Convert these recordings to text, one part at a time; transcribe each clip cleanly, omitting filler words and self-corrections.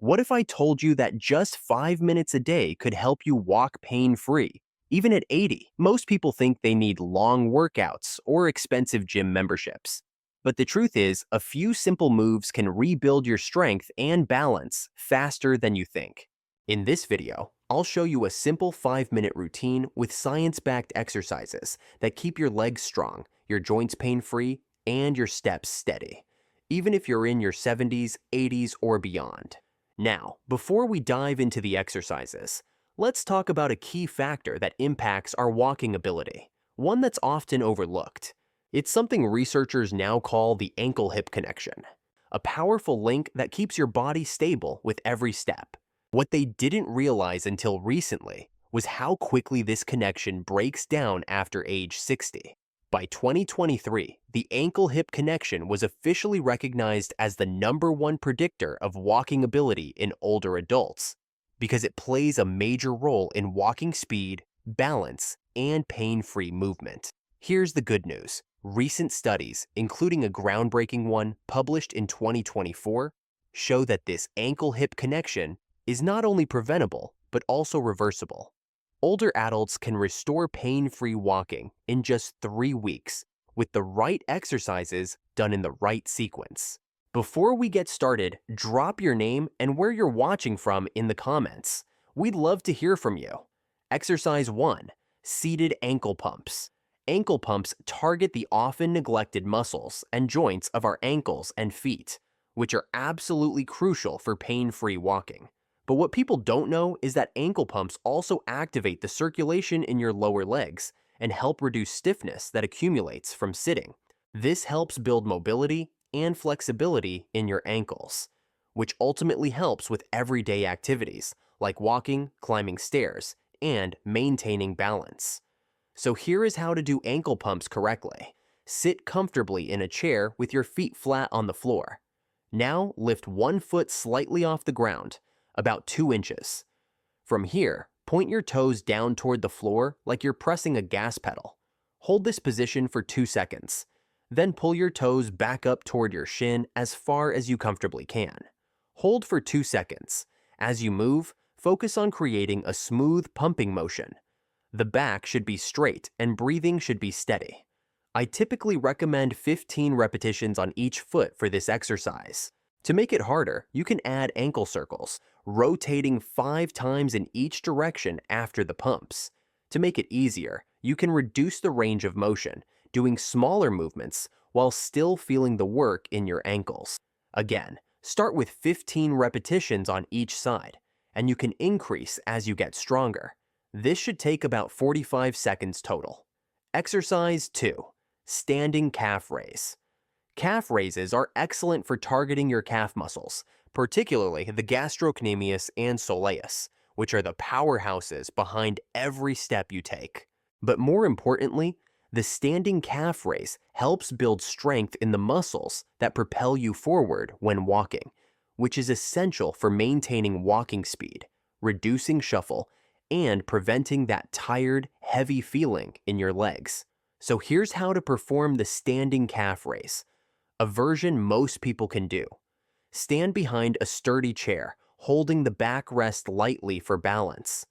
What if I told you that just 5 minutes a day could help you walk pain-free? Even at 80, most people think they need long workouts or expensive gym memberships. But the truth is, a few simple moves can rebuild your strength and balance faster than you think. In this video, I'll show you a simple 5-minute routine with science-backed exercises that keep your legs strong, your joints pain-free, and your steps steady, even if you're in your 70s, 80s, or beyond. Now, before we dive into the exercises, let's talk about a key factor that impacts our walking ability, one that's often overlooked. It's something researchers now call the ankle-hip connection, a powerful link that keeps your body stable with every step. What they didn't realize until recently was how quickly this connection breaks down after age 60. By 2023, the ankle-hip connection was officially recognized as the #1 predictor of walking ability in older adults because it plays a major role in walking speed, balance, and pain-free movement. Here's the good news. Recent studies, including a groundbreaking one published in 2024, show that this ankle-hip connection is not only preventable, but also reversible. Older adults can restore pain-free walking in just 3 weeks with the right exercises done in the right sequence. Before we get started, drop your name and where you're watching from in the comments. We'd love to hear from you. Exercise 1. Seated ankle pumps. Ankle pumps target the often neglected muscles and joints of our ankles and feet, which are absolutely crucial for pain-free walking. But what people don't know is that ankle pumps also activate the circulation in your lower legs and help reduce stiffness that accumulates from sitting. This helps build mobility and flexibility in your ankles, which ultimately helps with everyday activities like walking, climbing stairs, and maintaining balance. So here is how to do ankle pumps correctly. Sit comfortably in a chair with your feet flat on the floor. Now lift one foot slightly off the ground, about 2 inches. From here, point your toes down toward the floor like you're pressing a gas pedal. Hold this position for 2 seconds. Then pull your toes back up toward your shin as far as you comfortably can. Hold for 2 seconds. As you move, focus on creating a smooth pumping motion. The back should be straight and breathing should be steady. I typically recommend 15 repetitions on each foot for this exercise. To make it harder, you can add ankle circles, rotating 5 times in each direction after the pumps. To make it easier, you can reduce the range of motion, doing smaller movements while still feeling the work in your ankles. Again, start with 15 repetitions on each side, and you can increase as you get stronger. This should take about 45 seconds total. Exercise 2. Standing calf raise. Calf raises are excellent for targeting your calf muscles, particularly the gastrocnemius and soleus, which are the powerhouses behind every step you take. But more importantly, the standing calf raise helps build strength in the muscles that propel you forward when walking, which is essential for maintaining walking speed, reducing shuffle, and preventing that tired, heavy feeling in your legs. So here's how to perform the standing calf raise, a version most people can do. Stand behind a sturdy chair, holding the backrest lightly for balance.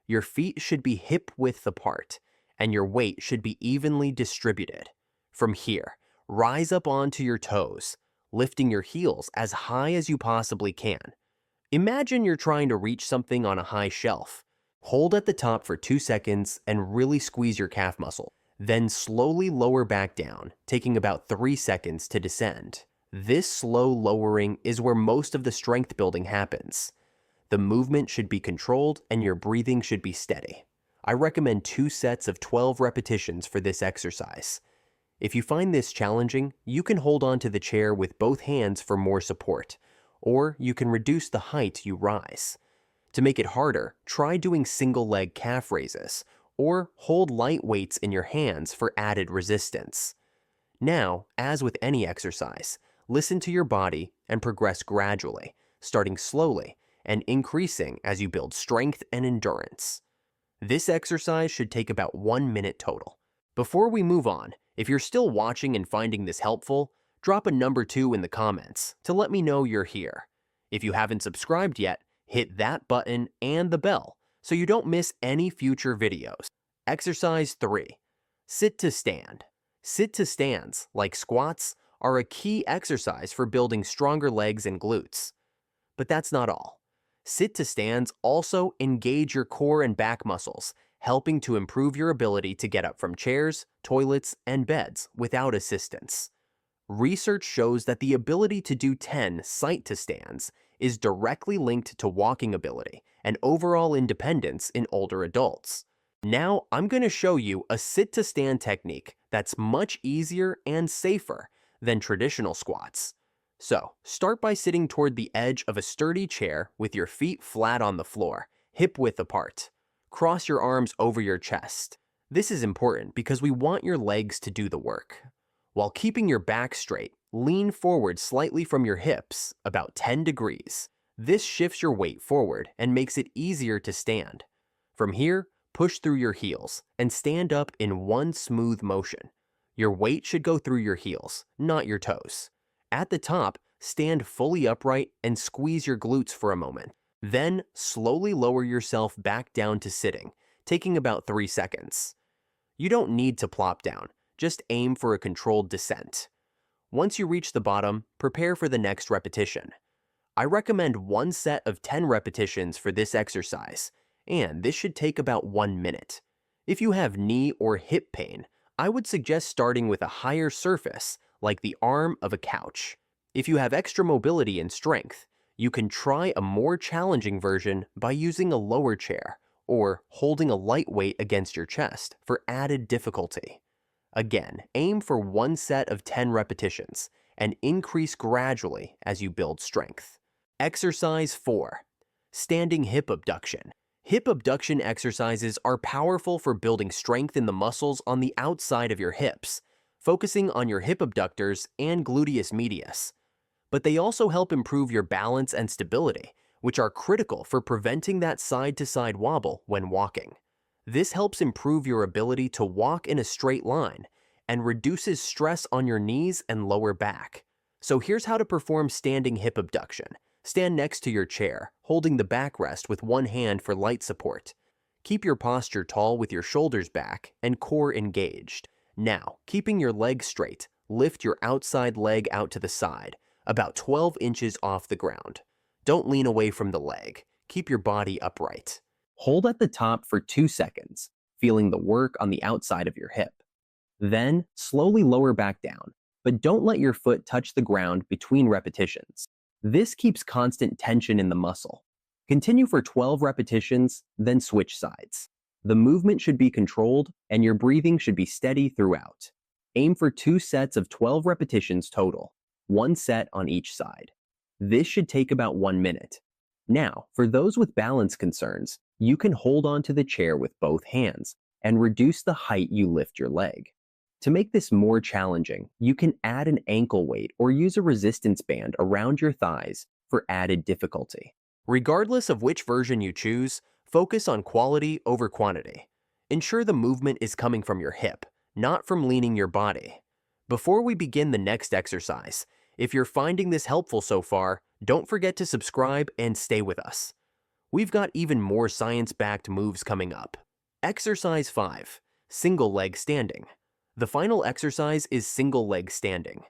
Your feet should be hip-width apart, and your weight should be evenly distributed. From here, rise up onto your toes, lifting your heels as high as you possibly can. Imagine you're trying to reach something on a high shelf. Hold at the top for 2 seconds and really squeeze your calf muscle. Then slowly lower back down, taking about 3 seconds to descend. This slow lowering is where most of the strength building happens. The movement should be controlled and your breathing should be steady. I recommend 2 sets of 12 repetitions for this exercise. If you find this challenging, you can hold on to the chair with both hands for more support, or you can reduce the height you rise. To make it harder, try doing single leg calf raises, or hold light weights in your hands for added resistance. Now, as with any exercise, listen to your body and progress gradually, starting slowly and increasing as you build strength and endurance. This exercise should take about 1 minute total. Before we move on, if you're still watching and finding this helpful, drop a number 2 in the comments to let me know you're here. If you haven't subscribed yet, hit that button and the bell so you don't miss any future videos. Exercise 3. Sit to stand. Sit to stands, like squats, are a key exercise for building stronger legs and glutes. But that's not all. Sit to stands also engage your core and back muscles, helping to improve your ability to get up from chairs, toilets, and beds without assistance. Research shows that the ability to do 10 sit-to-stands is directly linked to walking ability and overall independence in older adults. Now, I'm going to show you a sit-to-stand technique that's much easier and safer than traditional squats. So, start by sitting toward the edge of a sturdy chair with your feet flat on the floor, hip-width apart. Cross your arms over your chest. This is important because we want your legs to do the work. While keeping your back straight, lean forward slightly from your hips, about 10 degrees. This shifts your weight forward and makes it easier to stand. From here, push through your heels and stand up in one smooth motion. Your weight should go through your heels, not your toes. At the top, stand fully upright and squeeze your glutes for a moment. Then, slowly lower yourself back down to sitting, taking about 3 seconds. You don't need to plop down. Just aim for a controlled descent. Once you reach the bottom, prepare for the next repetition. I recommend one set of 10 repetitions for this exercise, and this should take about 1 minute. If you have knee or hip pain, I would suggest starting with a higher surface, like the arm of a couch. If you have extra mobility and strength, you can try a more challenging version by using a lower chair or holding a light weight against your chest for added difficulty. Again, aim for one set of 10 repetitions and increase gradually as you build strength. Exercise 4. Standing hip abduction. Hip abduction exercises are powerful for building strength in the muscles on the outside of your hips, focusing on your hip abductors and gluteus medius. But they also help improve your balance and stability, which are critical for preventing that side-to-side wobble when walking. This helps improve your ability to walk in a straight line and reduces stress on your knees and lower back. So here's how to perform standing hip abduction. Stand next to your chair, holding the backrest with one hand for light support. Keep your posture tall with your shoulders back and core engaged. Now, keeping your legs straight, lift your outside leg out to the side, about 12 inches off the ground. Don't lean away from the leg. Keep your body upright. Hold at the top for 2 seconds, feeling the work on the outside of your hip. Then, slowly lower back down, but don't let your foot touch the ground between repetitions. This keeps constant tension in the muscle. Continue for 12 repetitions, then switch sides. The movement should be controlled, and your breathing should be steady throughout. Aim for 2 sets of 12 repetitions total, 1 set on each side. This should take about 1 minute. Now, for those with balance concerns, you can hold onto the chair with both hands and reduce the height you lift your leg. To make this more challenging, you can add an ankle weight or use a resistance band around your thighs for added difficulty. Regardless of which version you choose, focus on quality over quantity. Ensure the movement is coming from your hip, not from leaning your body. Before we begin the next exercise, if you're finding this helpful so far, don't forget to subscribe and stay with us. We've got even more science-backed moves coming up. Exercise 5. Single leg standing. The final exercise is single leg standing.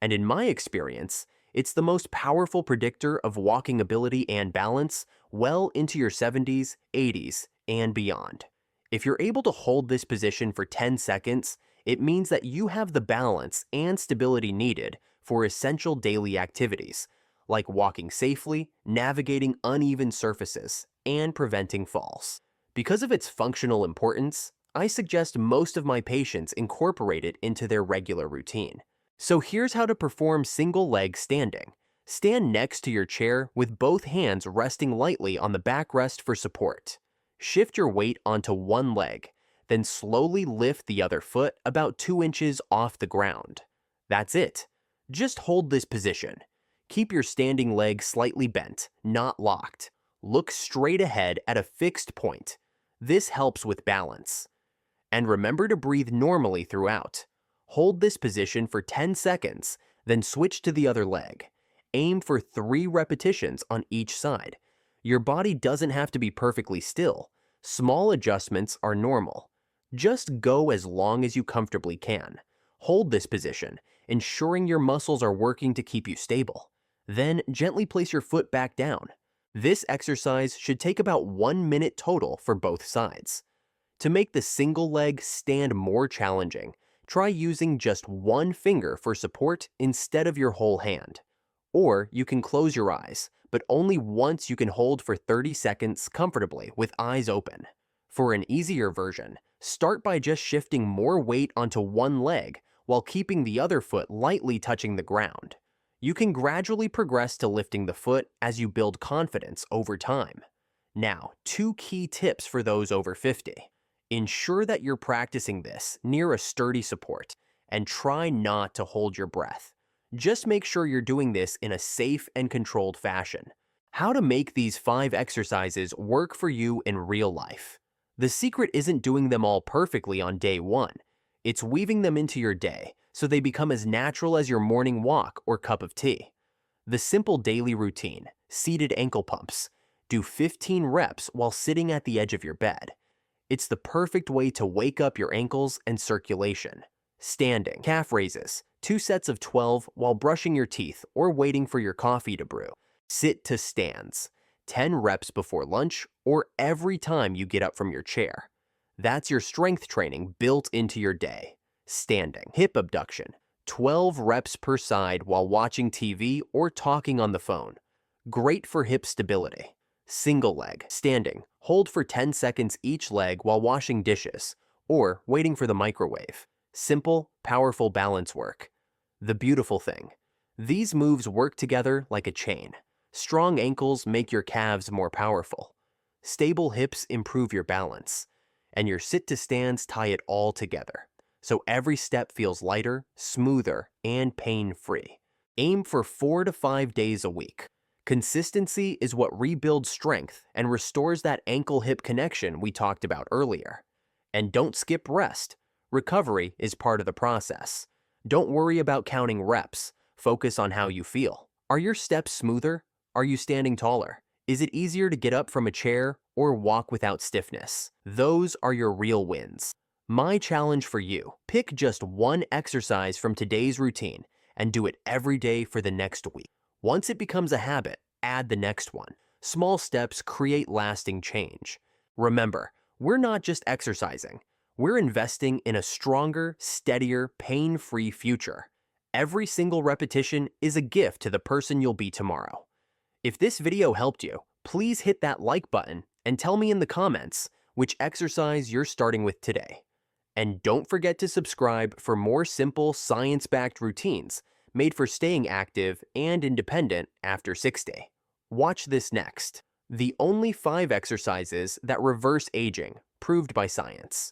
And in my experience, it's the most powerful predictor of walking ability and balance well into your 70s, 80s, and beyond. If you're able to hold this position for 10 seconds, it means that you have the balance and stability needed for essential daily activities, like walking safely, navigating uneven surfaces, and preventing falls. Because of its functional importance, I suggest most of my patients incorporate it into their regular routine. So here's how to perform single leg standing. Stand next to your chair with both hands resting lightly on the backrest for support. Shift your weight onto one leg, then slowly lift the other foot about 2 inches off the ground. That's it. Just hold this position. Keep your standing leg slightly bent, not locked. Look straight ahead at a fixed point. This helps with balance. And remember to breathe normally throughout. Hold this position for 10 seconds, then switch to the other leg. Aim for 3 repetitions on each side. Your body doesn't have to be perfectly still. Small adjustments are normal. Just go as long as you comfortably can. Hold this position, ensuring your muscles are working to keep you stable. Then gently place your foot back down. This exercise should take about 1 minute total for both sides. To make the single leg stand more challenging, try using just one finger for support instead of your whole hand. Or you can close your eyes, but only once you can hold for 30 seconds comfortably with eyes open. For an easier version, start by just shifting more weight onto one leg while keeping the other foot lightly touching the ground. You can gradually progress to lifting the foot as you build confidence over time. Now, 2 key tips for those over 50. Ensure that you're practicing this near a sturdy support, and try not to hold your breath. Just make sure you're doing this in a safe and controlled fashion. How to make these 5 exercises work for you in real life. The secret isn't doing them all perfectly on day 1. It's weaving them into your day so they become as natural as your morning walk or cup of tea. The simple daily routine, seated ankle pumps. Do 15 reps while sitting at the edge of your bed. It's the perfect way to wake up your ankles and circulation. Standing, calf raises, 2 sets of 12 while brushing your teeth or waiting for your coffee to brew. Sit to stands, 10 reps before lunch or every time you get up from your chair. That's your strength training built into your day. Standing, hip abduction, 12 reps per side while watching TV or talking on the phone. Great for hip stability. Single leg, standing, hold for 10 seconds each leg while washing dishes or waiting for the microwave. Simple, powerful balance work. The beautiful thing, these moves work together like a chain. Strong ankles make your calves more powerful. Stable hips improve your balance. And your sit-to-stands tie it all together. So every step feels lighter, smoother, and pain-free. Aim for 4 to 5 days a week. Consistency is what rebuilds strength and restores that ankle-hip connection we talked about earlier. And don't skip rest. Recovery is part of the process. Don't worry about counting reps. Focus on how you feel. Are your steps smoother? Are you standing taller? Is it easier to get up from a chair or walk without stiffness? Those are your real wins. My challenge for you, pick just one exercise from today's routine and do it every day for the next week. Once it becomes a habit, add the next one. Small steps create lasting change. Remember, we're not just exercising. We're investing in a stronger, steadier, pain-free future. Every single repetition is a gift to the person you'll be tomorrow. If this video helped you, please hit that like button and tell me in the comments which exercise you're starting with today. And don't forget to subscribe for more simple, science-backed routines made for staying active and independent after 60. Watch this next. The only 5 exercises that reverse aging, proved by science.